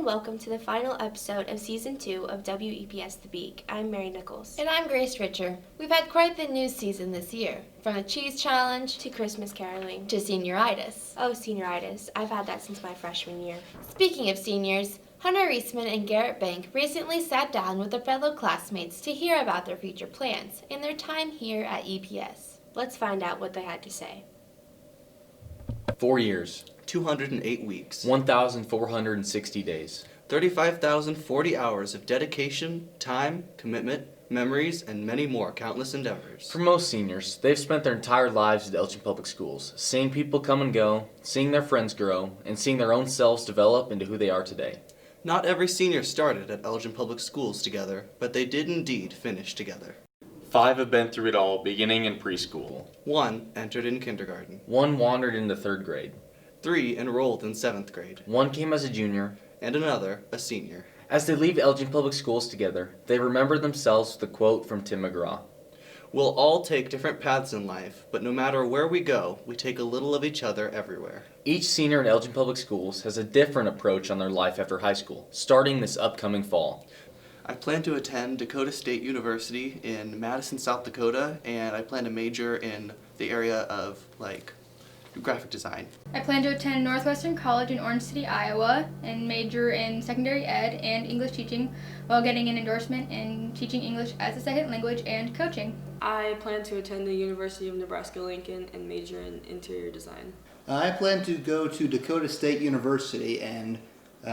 Welcome to the final episode of Season 2 of W-EPS The Beak. I'm Mary Nichols. And I'm Grace Richer. We've had quite the news season this year, from the cheese challenge To Christmas caroling. to senioritis. Oh, senioritis. I've had that since my freshman year. Speaking of seniors, Hunter Reisman and Garrett Bank recently sat down with their fellow classmates to hear about their future plans and their time here at EPS. Let's find out what they had to say. 4 years, 208 weeks, 1,460 days, 35,040 hours of dedication, time, commitment, memories, and many more countless endeavors. For most seniors, they've spent their entire lives at Elgin Public Schools, seeing people come and go, seeing their friends grow, and seeing their own selves develop into who they are today. Not every senior started at Elgin Public Schools together, but they did indeed finish together. 5 have been through it all, beginning in preschool. 1 entered in kindergarten. 1 wandered into 3rd grade. 3 enrolled in 7th grade. 1 came as a junior. And another, a senior. As they leave Elgin Public Schools together, they remember themselves with a quote from Tim McGraw. We'll all take different paths in life, but no matter where we go, we take a little of each other everywhere. Each senior at Elgin Public Schools has a different approach on their life after high school, starting this upcoming fall. I plan to attend Dakota State University in Madison, South Dakota, and I plan to major in the area of, graphic design. I plan to attend Northwestern College in Orange City, Iowa, and major in secondary ed and English teaching while getting an endorsement in teaching English as a second language and coaching. I plan to attend the University of Nebraska-Lincoln and major in interior design. I plan to go to Dakota State University and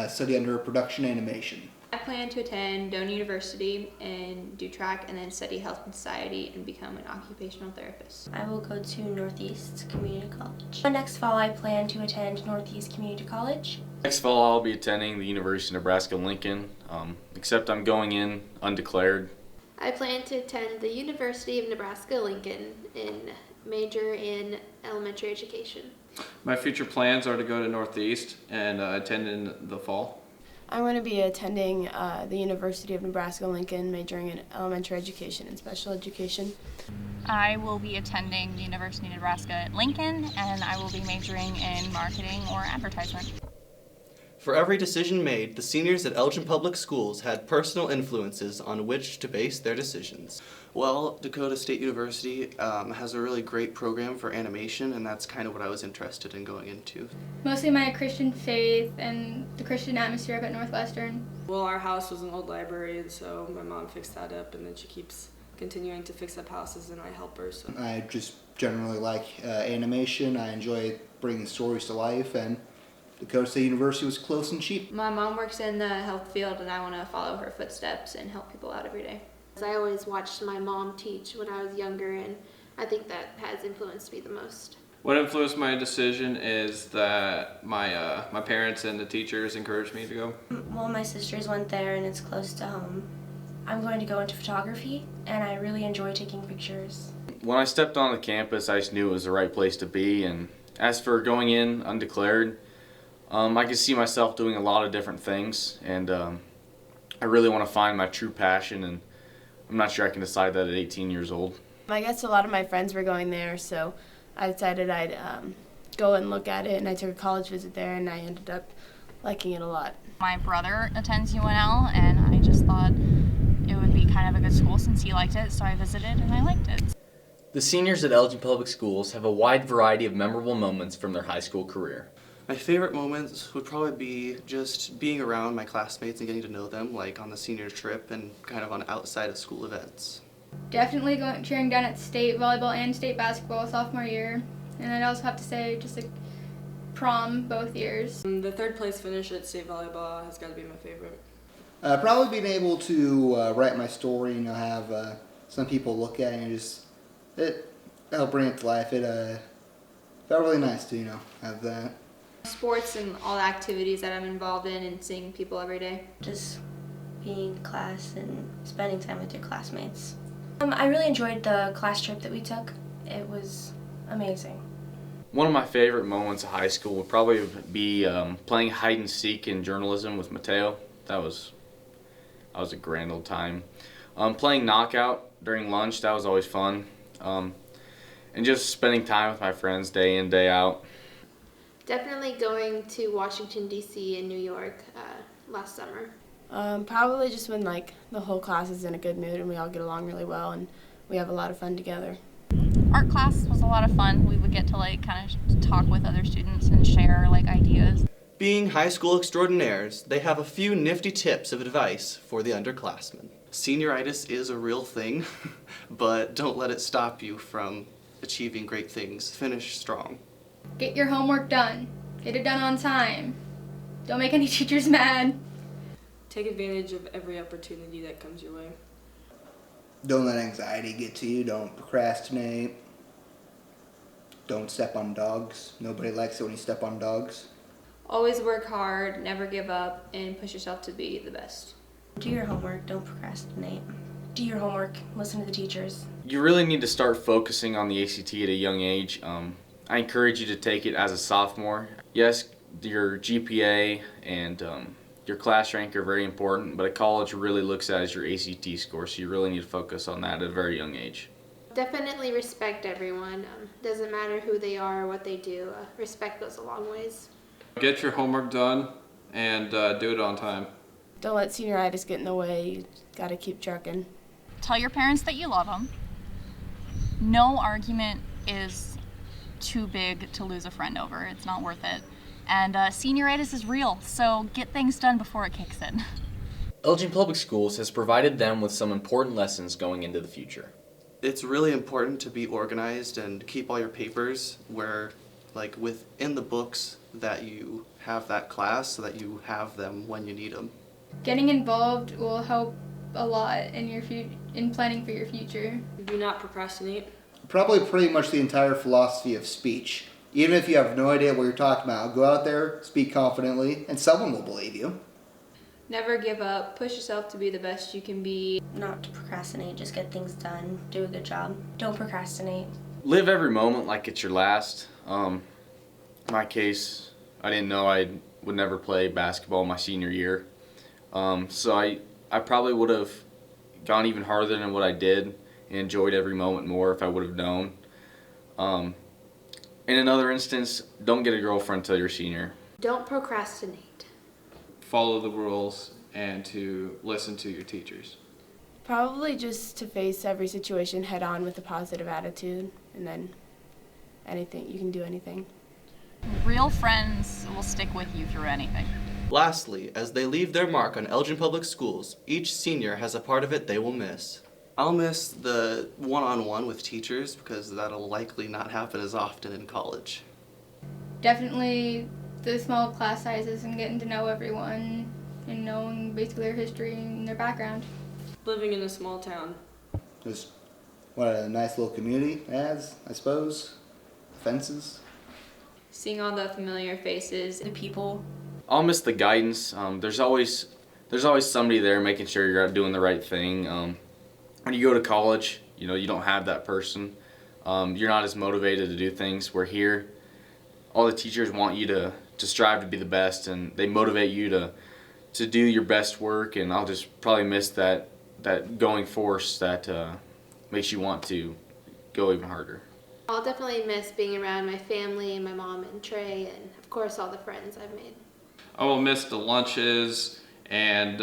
study under production animation. I plan to attend Doane University and do track and then study health and society and become an occupational therapist. I will go to Northeast Community College. Next fall, I plan to attend Northeast Community College. Next fall, I'll be attending the University of Nebraska-Lincoln, except I'm going in undeclared. I plan to attend the University of Nebraska-Lincoln and major in elementary education. My future plans are to go to Northeast and attend in the fall. I'm going to be attending the University of Nebraska-Lincoln, majoring in elementary education and special education. I will be attending the University of Nebraska-Lincoln, and I will be majoring in marketing or advertisement. For every decision made, the seniors at Elgin Public Schools had personal influences on which to base their decisions. Well, Dakota State University has a really great program for animation, and that's kind of what I was interested in going into. Mostly my Christian faith and the Christian atmosphere up at Northwestern. Well, our house was an old library, and so my mom fixed that up, and then she keeps continuing to fix up houses, and I help her. So I just generally like animation. I enjoy bringing stories to life, and Dakota State University was close and cheap. My mom works in the health field and I want to follow her footsteps and help people out every day. I always watched my mom teach when I was younger, and I think that has influenced me the most. What influenced my decision is that my parents and the teachers encouraged me to go. Well, my sisters went there and it's close to home. I'm going to go into photography, and I really enjoy taking pictures. When I stepped on the campus, I just knew it was the right place to be, and as for going in undeclared, I could see myself doing a lot of different things, and I really want to find my true passion, and I'm not sure I can decide that at 18 years old. I guess a lot of my friends were going there, so I decided I'd go and look at it, and I took a college visit there, and I ended up liking it a lot. My brother attends UNL, and I just thought it would be kind of a good school since he liked it, so I visited and I liked it. The seniors at Elgin Public Schools have a wide variety of memorable moments from their high school career. My favorite moments would probably be just being around my classmates and getting to know them, like on the senior trip and kind of on outside of school events. Definitely cheering down at state volleyball and state basketball sophomore year. And I'd also have to say just like prom both years. The third place finish at state volleyball has got to be my favorite. Probably being able to write my story, have some people look at it and it helped bring it to life. It felt really nice to, have that. Sports and all the activities that I'm involved in and seeing people every day. Just being in class and spending time with your classmates. I really enjoyed the class trip that we took. It was amazing. One of my favorite moments of high school would probably be playing hide and seek in journalism with Mateo. That was a grand old time. Playing knockout during lunch, that was always fun. And just spending time with my friends day in, day out. Definitely going to Washington, D.C. and New York last summer. Probably just when the whole class is in a good mood and we all get along really well and we have a lot of fun together. Art class was a lot of fun. We would get to kind of talk with other students and share ideas. Being high school extraordinaires, they have a few nifty tips of advice for the underclassmen. Senioritis is a real thing, but don't let it stop you from achieving great things. Finish strong. Get your homework done. Get it done on time. Don't make any teachers mad. Take advantage of every opportunity that comes your way. Don't let anxiety get to you. Don't procrastinate. Don't step on dogs. Nobody likes it when you step on dogs. Always work hard, never give up, and push yourself to be the best. Do your homework, don't procrastinate. Do your homework, listen to the teachers. You really need to start focusing on the ACT at a young age. I encourage you to take it as a sophomore. Yes, your GPA and your class rank are very important, but a college really looks at as your ACT score, so you really need to focus on that at a very young age. Definitely respect everyone. Doesn't matter who they are or what they do. Respect goes a long ways. Get your homework done and do it on time. Don't let senioritis get in the way. You got to keep trucking. Tell your parents that you love them. No argument is too big to lose a friend over. It's not worth it. And senioritis is real, so get things done before it kicks in. Elgin Public Schools has provided them with some important lessons going into the future. It's really important to be organized and keep all your papers within the books that you have that class so that you have them when you need them. Getting involved will help a lot in planning for your future. Do not procrastinate. Probably pretty much the entire philosophy of speech. Even if you have no idea what you're talking about, go out there, speak confidently, and someone will believe you. Never give up. Push yourself to be the best you can be. Not to procrastinate, just get things done. Do a good job. Don't procrastinate. Live every moment like it's your last. In my case, I didn't know I would never play basketball my senior year. So I probably would have gone even harder than what I did and enjoyed every moment more if I would have known. In another instance, don't get a girlfriend until you're senior. Don't procrastinate. Follow the rules and to listen to your teachers. Probably just to face every situation head on with a positive attitude, and then you can do anything. Real friends will stick with you through anything. Lastly, as they leave their mark on Elgin Public Schools, each senior has a part of it they will miss. I'll miss the one-on-one with teachers because that'll likely not happen as often in college. Definitely the small class sizes and getting to know everyone and knowing basically their history and their background. Living in a small town. Just what a nice little community it has, I suppose. Fences. Seeing all the familiar faces. The people. I'll miss the guidance. There's always somebody there making sure you're doing the right thing. When you go to college, you don't have that person. You're not as motivated to do things. Where here, all the teachers want you to strive to be the best, and they motivate you to do your best work. And I'll just probably miss that going force that makes you want to go even harder. I'll definitely miss being around my family, my mom and Trey, and of course all the friends I've made. I will miss the lunches and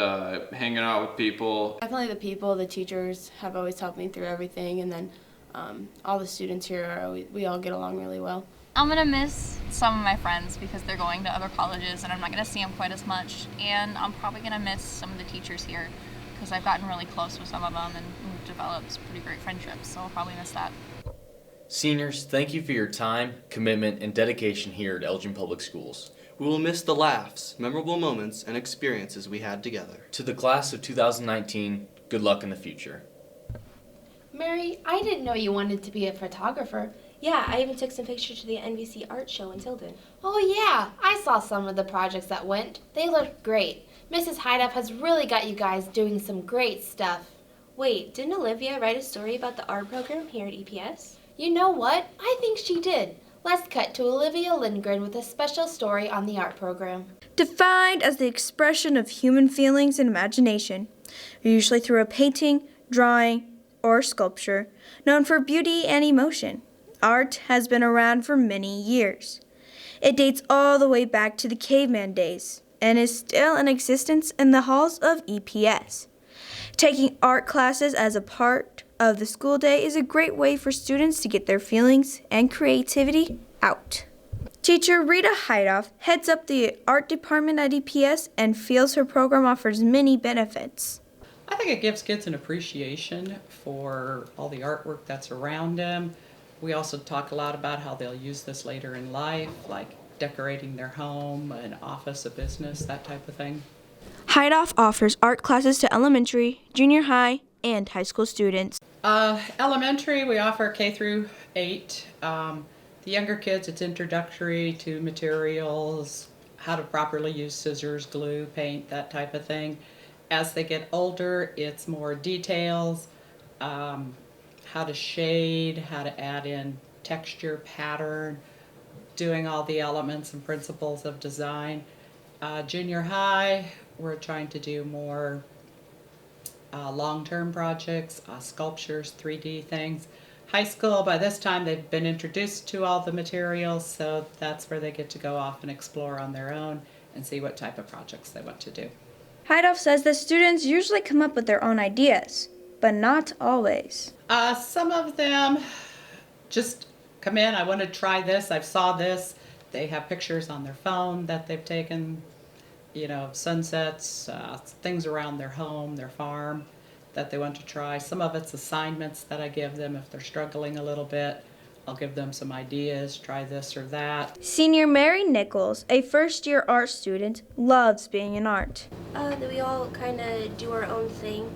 hanging out with people. Definitely the people, the teachers have always helped me through everything, and then all the students here, we all get along really well. I'm going to miss some of my friends because they're going to other colleges and I'm not going to see them quite as much. And I'm probably going to miss some of the teachers here because I've gotten really close with some of them and we've developed pretty great friendships, so I'll probably miss that. Seniors, thank you for your time, commitment, and dedication here at Elgin Public Schools. We will miss the laughs, memorable moments, and experiences we had together. To the class of 2019, good luck in the future. Mary, I didn't know you wanted to be a photographer. Yeah, I even took some pictures to the NBC art show in Tilden. Oh yeah, I saw some of the projects that went. They looked great. Mrs. Heidup has really got you guys doing some great stuff. Wait, didn't Olivia write a story about the art program here at EPS? You know what? I think she did. Let's cut to Olivia Lindgren with a special story on the art program. Defined as the expression of human feelings and imagination, usually through a painting, drawing, or sculpture, known for beauty and emotion. Art has been around for many years. It dates all the way back to the caveman days and is still in existence in the halls of EPS. Taking art classes as a part of the school day is a great way for students to get their feelings and creativity out. Teacher Rita Heidoff heads up the art department at EPS and feels her program offers many benefits. I think it gives kids an appreciation for all the artwork that's around them. We also talk a lot about how they'll use this later in life, like decorating their home, an office, a business, that type of thing. Heidoff offers art classes to elementary, junior high, and high school students. Elementary, we offer K through 8. The younger kids, it's introductory to materials, how to properly use scissors, glue, paint, that type of thing. As they get older, it's more details, how to shade, how to add in texture, pattern, doing all the elements and principles of design. Junior high, we're trying to do more long-term projects, sculptures, 3D things. High school, by this time they've been introduced to all the materials, so that's where they get to go off and explore on their own and see what type of projects they want to do. Heidoff says that students usually come up with their own ideas, but not always. Some of them just come in, I want to try this, I saw this. They have pictures on their phone that they've taken, you know, sunsets, things around their home, their farm that they want to try. Some of it's assignments that I give them if they're struggling a little bit. I'll give them some ideas, try this or that. Senior Mary Nichols, a first-year art student, loves being in art. That we all kind of do our own thing.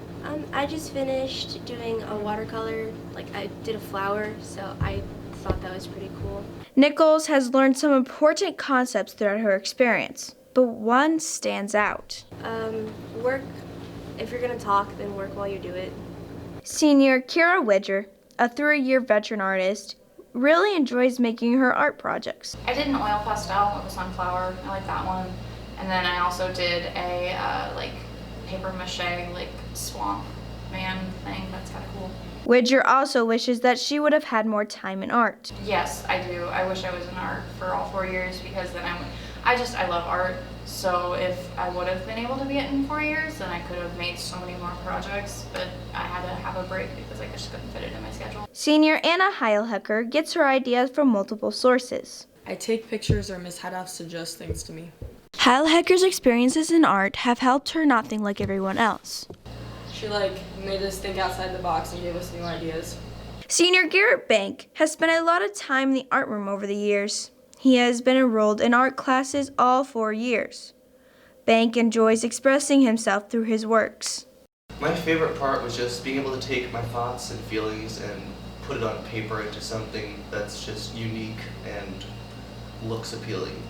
I just finished doing a watercolor, like I did a flower, so I thought that was pretty cool. Nichols has learned some important concepts throughout her experience, but one stands out. Work, if you're gonna talk, then work while you do it. Senior Kira Widger, a 3-year veteran artist, really enjoys making her art projects. I did an oil pastel with a sunflower. I like that one. And then I also did a like paper mache like swamp man thing. That's kind of cool. Widger also wishes that she would have had more time in art. Yes, I do. I wish I was in art for all 4 years because then I love art. So if I would have been able to be it in 4 years, then I could have made so many more projects, but I had to have a break because I just couldn't fit it in my schedule. Senior Anna Heilhecker gets her ideas from multiple sources. I take pictures or Miss Heidoff suggests things to me. Heilhecker's experiences in art have helped her not think like everyone else. She made us think outside the box and gave us new ideas. Senior Garrett Bank has spent a lot of time in the art room over the years. He has been enrolled in art classes all 4 years. Bank enjoys expressing himself through his works. My favorite part was just being able to take my thoughts and feelings and put it on paper into something that's just unique and looks appealing.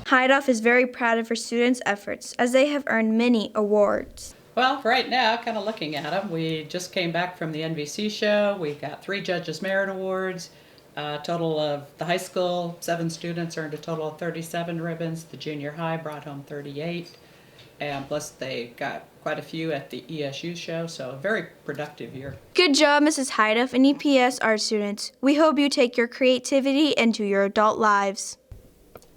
Heidoff is very proud of her students' efforts as they have earned many awards. Well, right now, kind of looking at them, we just came back from the NBC show. We got 3 Judges Merit Awards. Total of the high school, 7 students earned a total of 37 ribbons. The junior high brought home 38. And plus they got quite a few at the ESU show, so a very productive year. Good job, Mrs. Heidoff and EPS art students. We hope you take your creativity into your adult lives.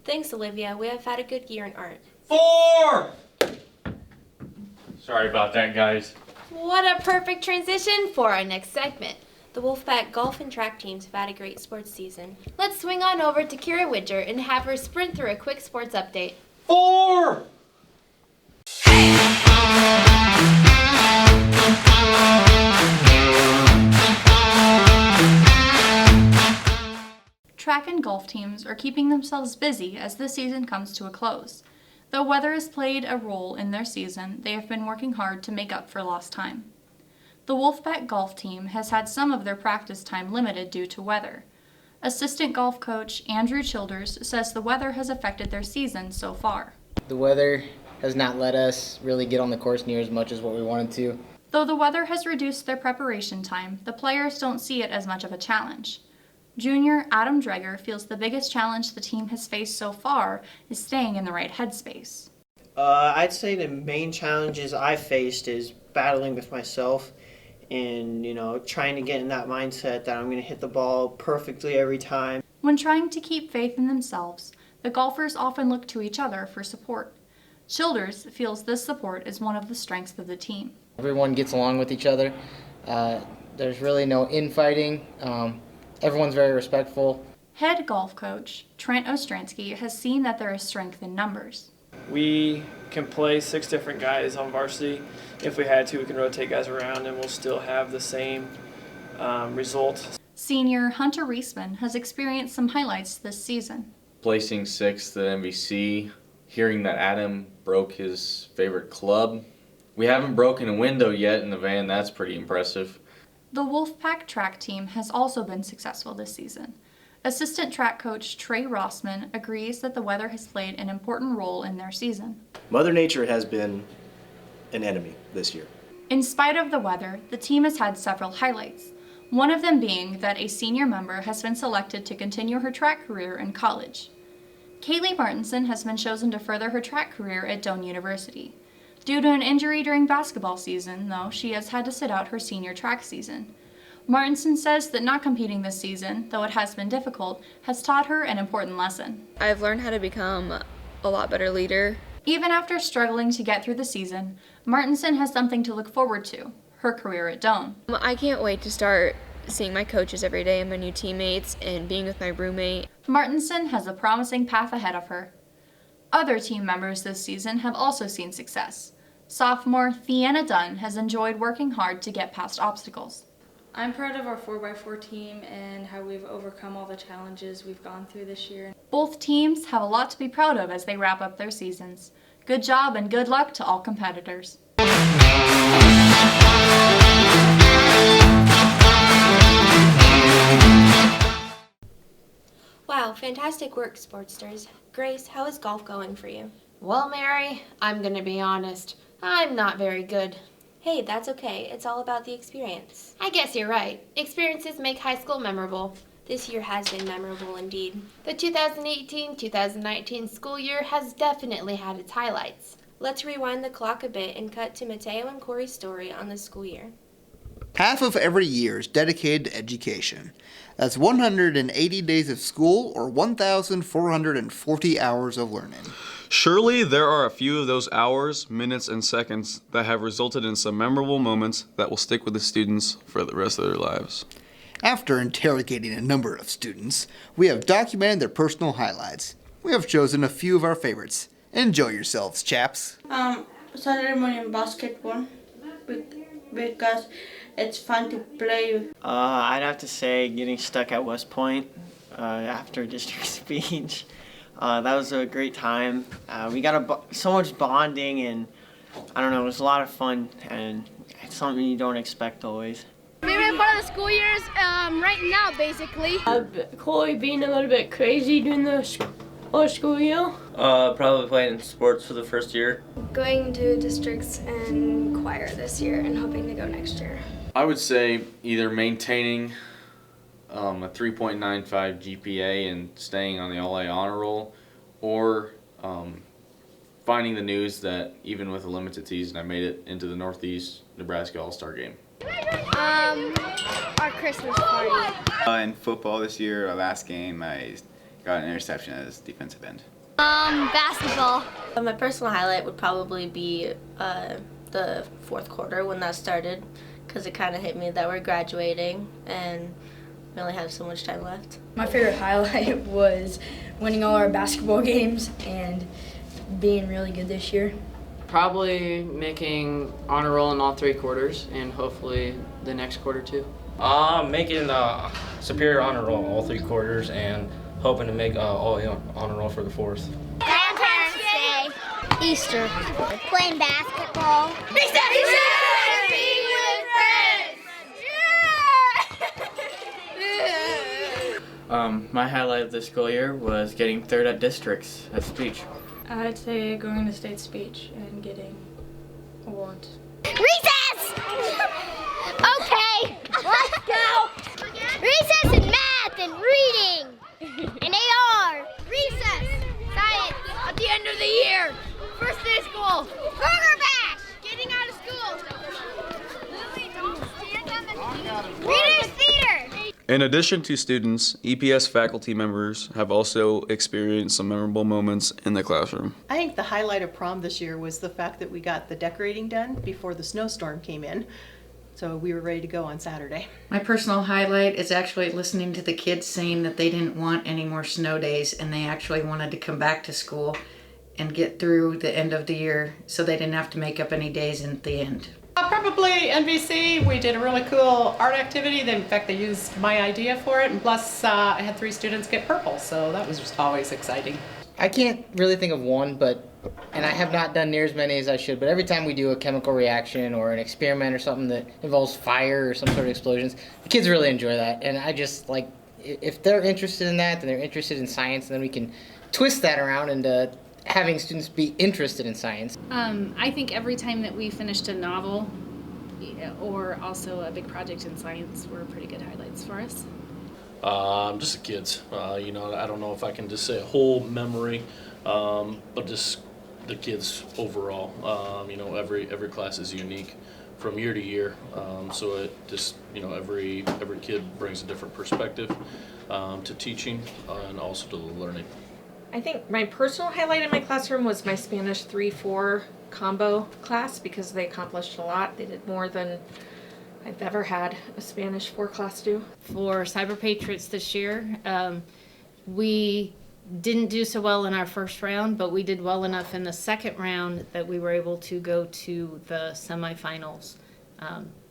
Thanks, Olivia. We have had a good year in art. 4! Sorry about that, guys. What a perfect transition for our next segment. The Wolfpack golf and track teams have had a great sports season. Let's swing on over to Kira Widger and have her sprint through a quick sports update. 4! track and golf teams are keeping themselves busy as this season comes to a close. Though weather has played a role in their season, they have been working hard to make up for lost time. The Wolfpack golf team has had some of their practice time limited due to weather. Assistant golf coach Andrew Childers says the weather has affected their season so far. The weather has not let us really get on the course near as much as what we wanted to. Though the weather has reduced their preparation time, the players don't see it as much of a challenge. Junior Adam Dreger feels the biggest challenge the team has faced so far is staying in the right headspace. I'd say the main challenges I faced is battling with myself and, trying to get in that mindset that I'm going to hit the ball perfectly every time. When trying to keep faith in themselves, the golfers often look to each other for support. Childers feels this support is one of the strengths of the team. Everyone gets along with each other. There's really no infighting. Everyone's very respectful. Head golf coach Trent Ostransky has seen that there is strength in numbers. We can play 6 different guys on varsity. If we had to, we can rotate guys around and we'll still have the same result. Senior Hunter Reisman has experienced some highlights this season. Placing 6th at MVC, hearing that Adam broke his favorite club. We haven't broken a window yet in the van, that's pretty impressive. The Wolfpack track team has also been successful this season. Assistant track coach Trey Rossman agrees that the weather has played an important role in their season. Mother Nature has been an enemy this year. In spite of the weather, the team has had several highlights, one of them being that a senior member has been selected to continue her track career in college. Kaylee Martinson has been chosen to further her track career at Doane University. Due to an injury during basketball season, though, she has had to sit out her senior track season. Martinson says that not competing this season, though it has been difficult, has taught her an important lesson. I've learned how to become a lot better leader. Even after struggling to get through the season, Martinson has something to look forward to, her career at Doane. I can't wait to start seeing my coaches every day and my new teammates and being with my roommate. Martinson has a promising path ahead of her. Other team members this season have also seen success. Sophomore Theanna Dunn has enjoyed working hard to get past obstacles. I'm proud of our 4x4 team and how we've overcome all the challenges we've gone through this year. Both teams have a lot to be proud of as they wrap up their seasons. Good job and good luck to all competitors. Wow, fantastic work, Sportsters. Grace, how is golf going for you? Well, Mary, I'm going to be honest. I'm not very good. Hey, that's okay. It's all about the experience. I guess you're right. Experiences make high school memorable. This year has been memorable indeed. The 2018-2019 school year has definitely had its highlights. Let's rewind the clock a bit and cut to Mateo and Corey's story on the school year. Half of every year is dedicated to education. That's 180 days of school or 1,440 hours of learning. Surely there are a few of those hours, minutes, and seconds that have resulted in some memorable moments that will stick with the students for the rest of their lives. After interrogating a number of students, we have documented their personal highlights. We have chosen a few of our favorites. Enjoy yourselves, chaps. Saturday morning basketball because it's fun to play. I'd have to say getting stuck at West Point after district speech. That was a great time. We got so much bonding, and I don't know, it was a lot of fun, and it's something you don't expect always. Favorite part of the school year is right now, basically. Chloe being a little bit crazy during the school year. Probably playing sports for the first year. Going to districts and choir this year and hoping to go next year. I would say either maintaining a 3.95 GPA and staying on the All-A honor roll, or finding the news that even with a limited season, I made it into the Northeast Nebraska All-Star game. Our Christmas party. In football this year, our last game, I got an interception as defensive end. Basketball. My personal highlight would probably be the fourth quarter when that started, because it kind of hit me that we're graduating and we only have so much time left. My favorite highlight was winning all our basketball games and being really good this year. Probably making honor roll in all 3 quarters and hopefully the next quarter too. Making superior honor roll all 3 quarters and hoping to make all honor roll for the 4th. Grandparents' Day. Easter. Playing basketball. Being with friends. My highlight of the school year was getting 3rd at districts at speech. I'd say going to state speech and getting awards. Recess! Okay, let's go. Recess in math and reading. And AR. Recess. Science. At the end of the year. First day of school. Burger bash. Getting out of school. Lily, don't stand on the Reader's theater. In addition to students, EPS faculty members have also experienced some memorable moments in the classroom. I think the highlight of prom this year was the fact that we got the decorating done before the snowstorm came in. So we were ready to go on Saturday. My personal highlight is actually listening to the kids saying that they didn't want any more snow days and they actually wanted to come back to school and get through the end of the year so they didn't have to make up any days at the end. Probably NBC. We did a really cool art activity. In fact, they used my idea for it, and plus I had 3 students get purple, so that was just always exciting. I can't really think of one, and I have not done near as many as I should, but every time we do a chemical reaction or an experiment or something that involves fire or some sort of explosions, the kids really enjoy that, and I just like, if they're interested in that, then they're interested in science, and then we can twist that around into having students be interested in science. I think every time that we finished a novel or also a big project in science were pretty good highlights for us. Just the kids. I don't know if I can just say a whole memory, but just the kids overall. Every class is unique from year to year, so it just every kid brings a different perspective to teaching and also to the learning. I think my personal highlight in my classroom was my Spanish 3-4 combo class because they accomplished a lot. They did more than I've ever had a Spanish 4 class do. For Cyber Patriots this year, we didn't do so well in our first round, but we did well enough in the second round that we were able to go to the semifinals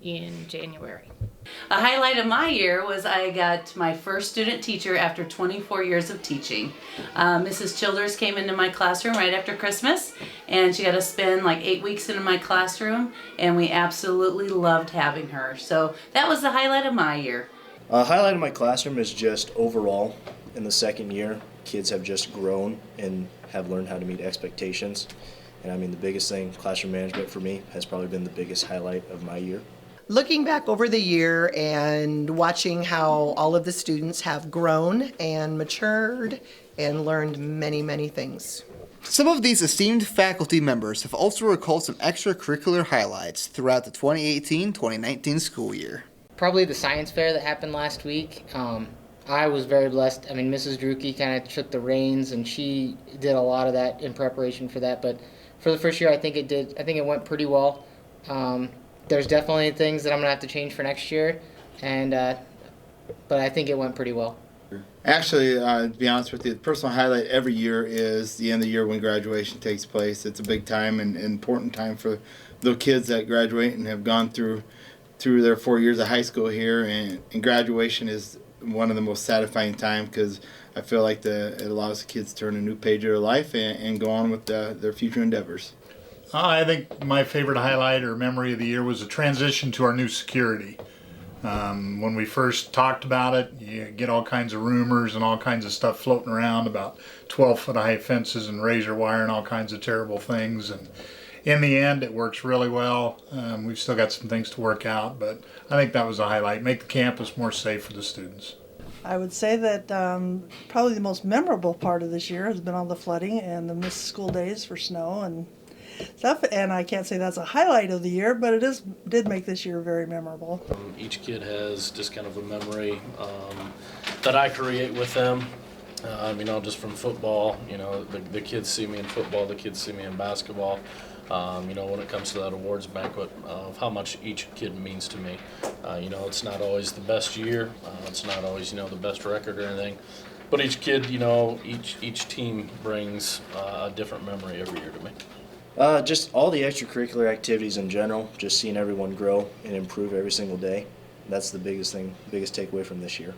in January. A highlight of my year was I got my first student teacher after 24 years of teaching. Mrs. Childers came into my classroom right after Christmas, and she got to spend like 8 weeks in my classroom, and we absolutely loved having her. So that was the highlight of my year. Highlight of my classroom is just overall in the second year, kids have just grown and have learned how to meet expectations. And I mean, the biggest thing, classroom management for me, has probably been the biggest highlight of my year. Looking back over the year and watching how all of the students have grown and matured and learned many, many things. Some of these esteemed faculty members have also recalled some extracurricular highlights throughout the 2018-2019 school year. Probably the science fair that happened last week. I was very blessed. I mean, Mrs. Drucke kind of took the reins and she did a lot of that in preparation for that. But for the first year, I think it went pretty well. There's definitely things that I'm gonna have to change for next year, but I think it went pretty well. Actually, to be honest with you, the personal highlight every year is the end of the year when graduation takes place. It's a big time and important time for the kids that graduate and have gone through their 4 years of high school here, and graduation is one of the most satisfying times because I feel like it allows the kids to turn a new page of their life and go on with their future endeavors. I think my favorite highlight or memory of the year was the transition to our new security. When we first talked about it, you get all kinds of rumors and all kinds of stuff floating around about 12-foot high fences and razor wire and all kinds of terrible things. And in the end, it works really well. We've still got some things to work out, but I think that was a highlight. Make the campus more safe for the students. I would say that probably the most memorable part of this year has been all the flooding and the missed school days for snow and stuff, and I can't say that's a highlight of the year, but it did make this year very memorable. Each kid has just kind of a memory that I create with them. Just from football, the kids see me in football, the kids see me in basketball. When it comes to that awards banquet, of how much each kid means to me. It's not always the best year, it's not always, the best record or anything, but each kid, each team brings a different memory every year to me. Just all the extracurricular activities in general, just seeing everyone grow and improve every single day that's the biggest thing, biggest takeaway from this year.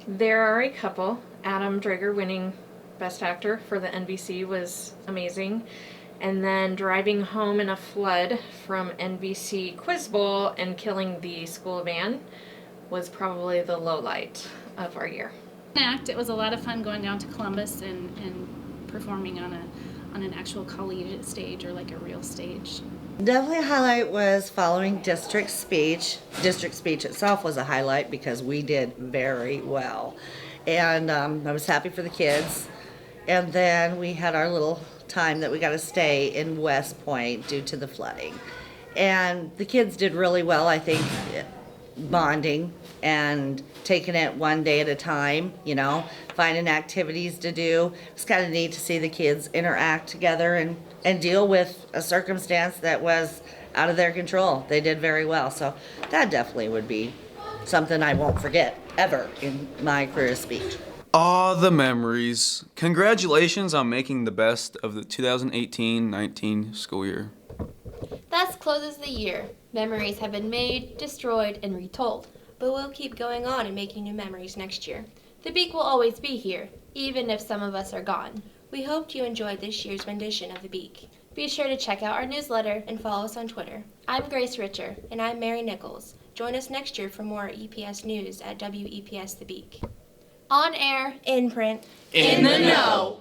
There are a couple. Adam Drager winning Best Actor for the NBC was amazing. And then driving home in a flood from NBC Quiz Bowl and killing the school van was probably the low light of our year. It was a lot of fun going down to Columbus and performing on an actual collegiate stage or like a real stage. Definitely a highlight was following district speech. District speech itself was a highlight because we did very well. And I was happy for the kids. And then we had our little time that we got to stay in West Point due to the flooding. And the kids did really well, I think, bonding and taking it one day at a time, you know, finding activities to do. It's kind of neat to see the kids interact together and deal with a circumstance that was out of their control. They did very well. So that definitely would be something I won't forget ever in my career of speech. Ah, the memories. Congratulations on making the best of the 2018-19 school year. Thus closes the year. Memories have been made, destroyed, and retold. But we'll keep going on and making new memories next year. The Beak will always be here, even if some of us are gone. We hoped you enjoyed this year's rendition of The Beak. Be sure to check out our newsletter and follow us on Twitter. I'm Grace Richer. And I'm Mary Nichols. Join us next year for more EPS news at W-EPS The Beak. On air, in print, In the know.